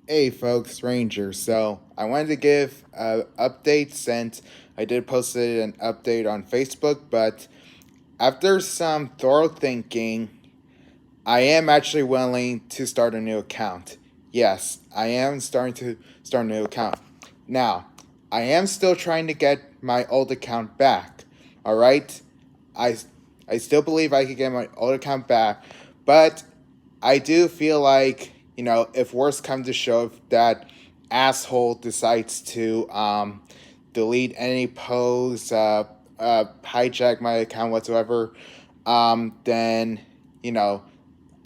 Hey folks, Ranger. So I wanted to give an update since I did post an update on Facebook, but after some thorough thinking, I am actually willing to start a new account. Yes, I am starting to start a new account. Now, I am still trying to get my old account back. Alright? I, I still believe I could get my old account back, but I do feel like, if worse comes to shove, if that asshole decides to delete any posts, hijack my account whatsoever, then, you know,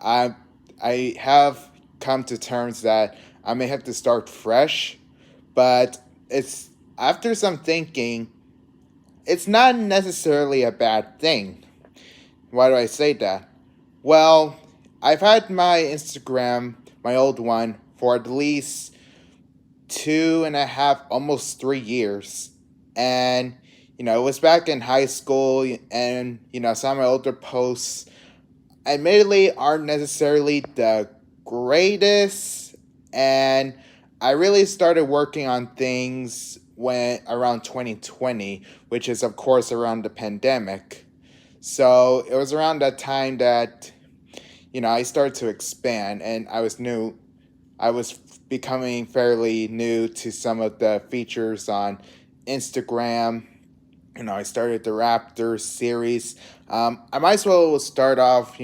I I have come to terms that I may have to start fresh, but it's after some thinking, it's not necessarily a bad thing. Why do I say that? Well, I've had my Instagram, my old one, for at least 2.5, almost 3 years. And, it was back in high school, and, some of my older posts admittedly aren't necessarily the greatest. And I really started working on things when around 2020, which is, of course, around the pandemic. So it was around that time that I started to expand, and I was new. I was becoming fairly new to some of the features on Instagram. I started the Raptors series. I might as well start off,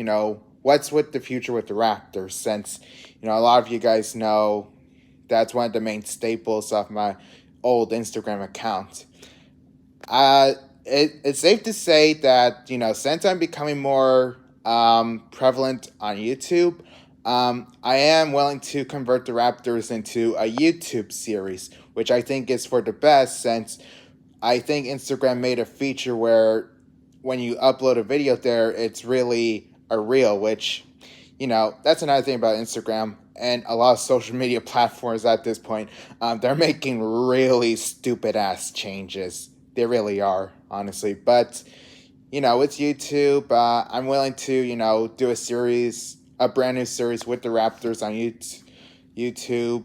what's with the future with the Raptors, since, a lot of you guys know that's one of the main staples of my old Instagram account. Uh, it's safe to say that, since I'm becoming more prevalent on YouTube, I am willing to convert the Raptors into a YouTube series, which I think is for the best, since I think Instagram made a feature where when you upload a video there, it's really a reel, which, that's another thing about Instagram and a lot of social media platforms at this point. They're making really stupid ass changes. They really are, honestly. But, with YouTube, I'm willing to, do a brand new series with the Raptors on YouTube.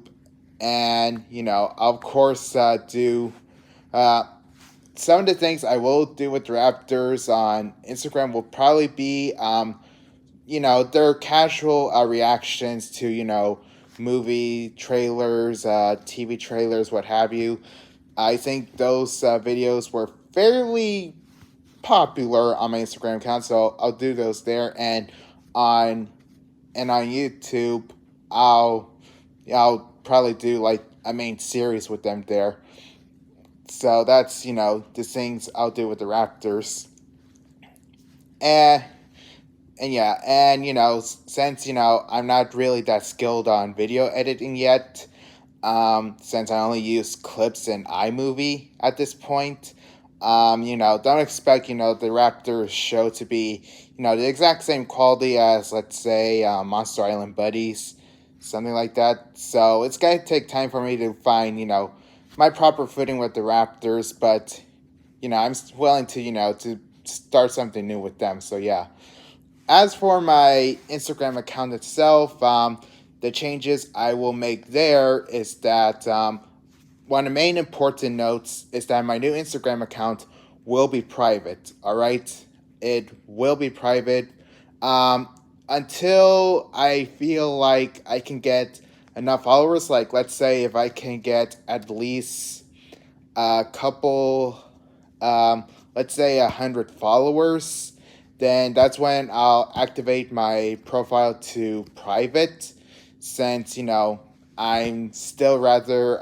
And, of course, do uh, some of the things I will do with the Raptors on Instagram will probably be, their casual reactions to, movie trailers, TV trailers, what have you. I think those videos were fairly popular on my Instagram account, so I'll do those there. On on YouTube, I'll I'll probably do like a main series with them there. So that's the things I'll do with the Raptors. And and yeah, and since I'm not really that skilled on video editing yet, since I only use clips in iMovie at this point. Don't expect the Raptors show to be the exact same quality as, let's say, Monster Island Buddies, something like that. So it's gonna take time for me to find my proper footing with the Raptors, but I'm willing to to start something new with them. So yeah. As for my Instagram account itself, the changes I will make there is that one of the main important notes is that my new Instagram account will be private. All right, it will be private um, until I feel like I can get enough followers. Like, let's say if I can get at least a couple, let's say 100 followers, then that's when I'll activate my profile to private, since I'm still rather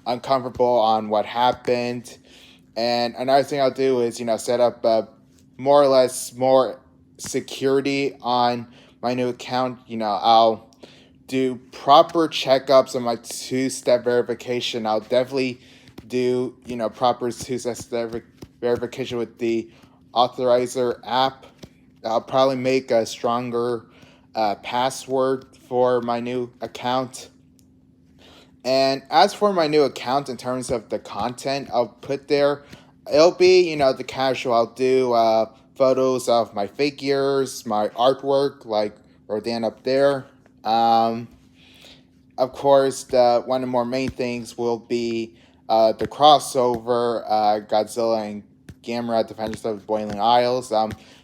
uncomfortable on what happened. And another thing I'll do is set up more or less more security on my new account. I'll do proper checkups on my two-step verification. I'll definitely do proper two-step verification with the authorizer app. I'll probably make a stronger password for my new account. And as for my new account, in terms of the content I'll put there, it'll be, the casual. I'll do photos of my figures, my artwork, like Rodan up there. Um, of course, one of the more main things will be the crossover Godzilla and Gamera Defenders of the Boiling Isles.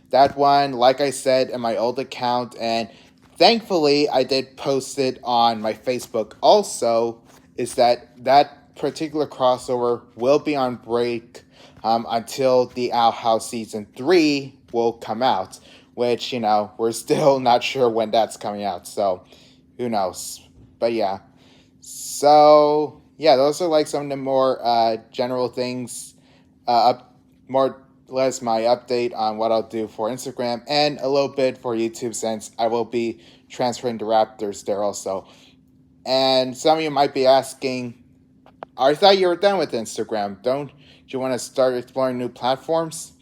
That one, like I said, in my old account, and thankfully I did post it on my Facebook also, is that particular crossover will be on break until the Owl House Season 3 will come out, which, we're still not sure when that's coming out, so who knows. But yeah, so yeah, those are like some of the more general things, more or less my update on what I'll do for Instagram and a little bit for YouTube, since I will be transferring to Raptors there also. And some of you might be asking, I thought you were done with Instagram. Don't you want to start exploring new platforms?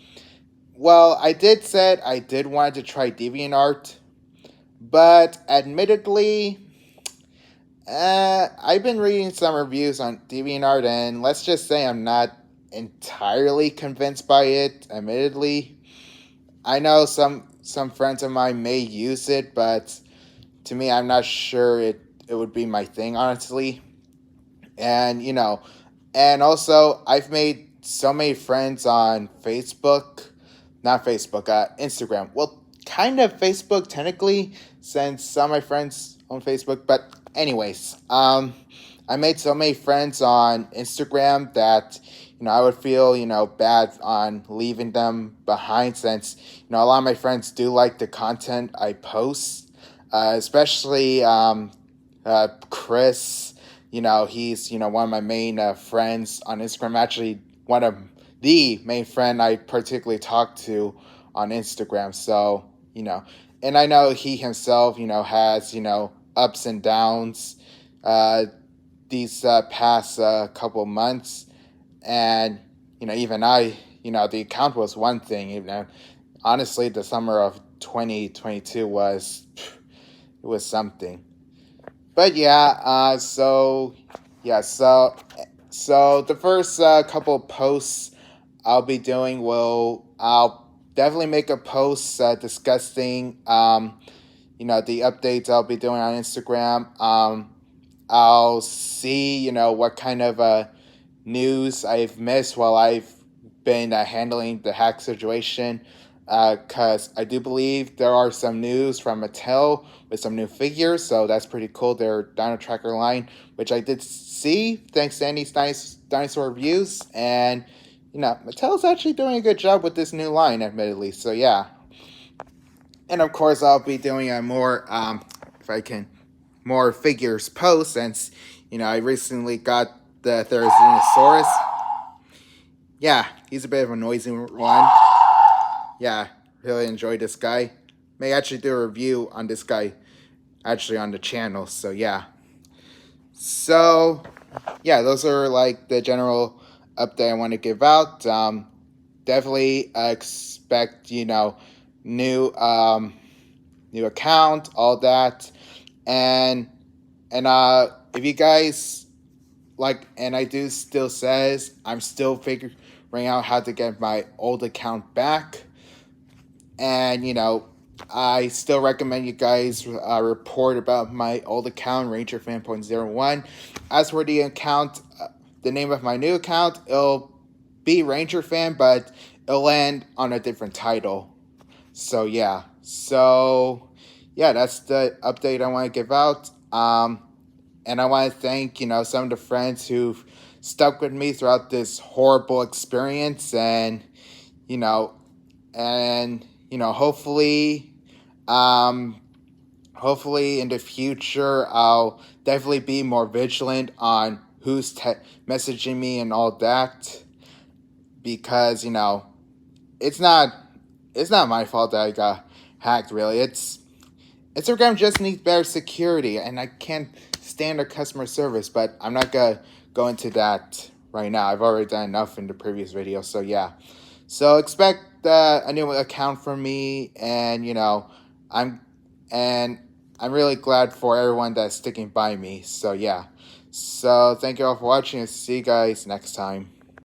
Well, I did said I did want to try DeviantArt, but admittedly, I've been reading some reviews on DeviantArt, and let's just say I'm not entirely convinced by it. Admittedly, I know some friends of mine may use it, but to me, I'm not sure it would be my thing, honestly. And and also I've made so many friends on Facebook, not Facebook, Instagram. Well, kind of Facebook technically, since some of my friends on Facebook. But anyways, I made so many friends on Instagram that I would feel bad on leaving them behind, since a lot of my friends do like the content I post, especially Chris. He's one of my main friends on Instagram. Actually, one of the main friend I particularly talk to on Instagram. So and I know he himself has ups and downs these past couple months, and even I the account was one thing. Honestly, the summer of 2022 was something. But yeah, so the first couple of posts I'll be doing I'll definitely make a post discussing the updates I'll be doing on Instagram. I'll see what kind of news I've missed while I've been handling the hack situation. Because I do believe there are some news from Mattel with some new figures, so that's pretty cool. Their Dino Tracker line, which I did see thanks to Andy's nice dinosaur reviews, and Mattel's actually doing a good job with this new line, admittedly. So yeah, and of course I'll be doing a more, if I can, more figures post, since I recently got the Therizinosaurus. Yeah, he's a bit of a noisy one. Yeah, really enjoyed this guy. May actually do a review on this guy actually on the channel, so yeah. So, yeah, those are like the general update I want to give out. Definitely expect, new account, all that. And if you guys like, and I do still says, I'm still figuring out how to get my old account back. And, I still recommend you guys report about my old account, RangerFan.01. As for the account, the name of my new account, it'll be Ranger Fan, but it'll land on a different title. So, yeah. That's the update I want to give out. And I want to thank, some of the friends who've stuck with me throughout this horrible experience. And, hopefully in the future, I'll definitely be more vigilant on who's messaging me and all that, because it's not my fault that I got hacked. Really, Instagram just needs better security, and I can't stand their customer service. But I'm not gonna go into that right now. I've already done enough in the previous video. So yeah, so expect a new account from me, and I'm really glad for everyone that's sticking by me. So yeah, so thank you all for watching, and see you guys next time.